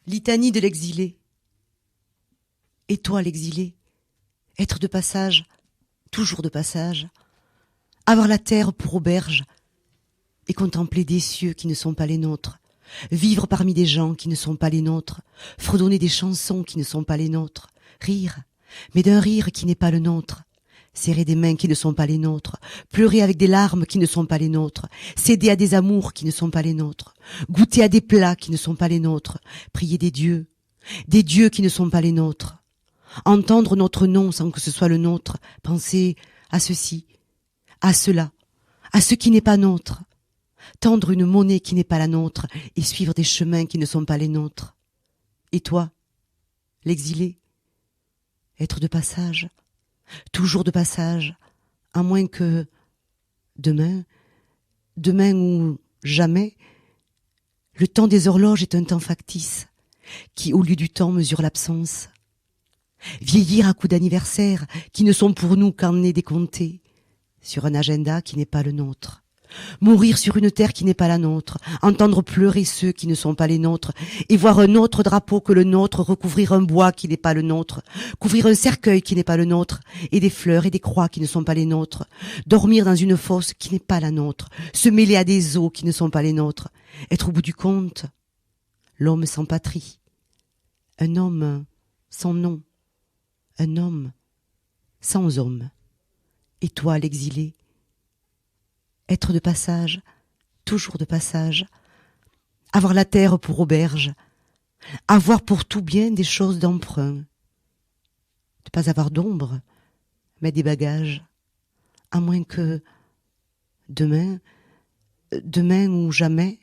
Litanie de l'exilé. Et toi, l'exilé, être de passage, toujours de passage, avoir la terre pour auberge et contempler des cieux qui ne sont pas les nôtres, vivre parmi des gens qui ne sont pas les nôtres, fredonner des chansons qui ne sont pas les nôtres, rire, mais d'un rire qui n'est pas le nôtre, serrer des mains qui ne sont pas les nôtres, pleurer avec des larmes qui ne sont pas les nôtres, céder à des amours qui ne sont pas les nôtres, goûter à des plats qui ne sont pas les nôtres, prier des dieux qui ne sont pas les nôtres, entendre notre nom sans que ce soit le nôtre, penser à ceci, à cela, à ce qui n'est pas nôtre, tendre une monnaie qui n'est pas la nôtre et suivre des chemins qui ne sont pas les nôtres. Et toi, l'exilé, être de passage, toujours de passage, à moins que demain ou jamais, le temps des horloges est un temps factice qui, au lieu du temps, mesure l'absence. Vieillir à coups d'anniversaires qui ne sont pour nous qu'en nez décomptés, sur un agenda qui n'est pas le nôtre. Mourir sur une terre qui n'est pas la nôtre, entendre pleurer ceux qui ne sont pas les nôtres, et voir un autre drapeau que le nôtre recouvrir un bois qui n'est pas le nôtre, couvrir un cercueil qui n'est pas le nôtre, et des fleurs et des croix qui ne sont pas les nôtres, dormir dans une fosse qui n'est pas la nôtre, se mêler à des eaux qui ne sont pas les nôtres, être au bout du compte, l'homme sans patrie, un homme sans nom, un homme sans homme, et toi l'exilé, être de passage, toujours de passage, avoir la terre pour auberge, avoir pour tout bien des choses d'emprunt, ne pas avoir d'ombre, mais des bagages, à moins que demain ou jamais,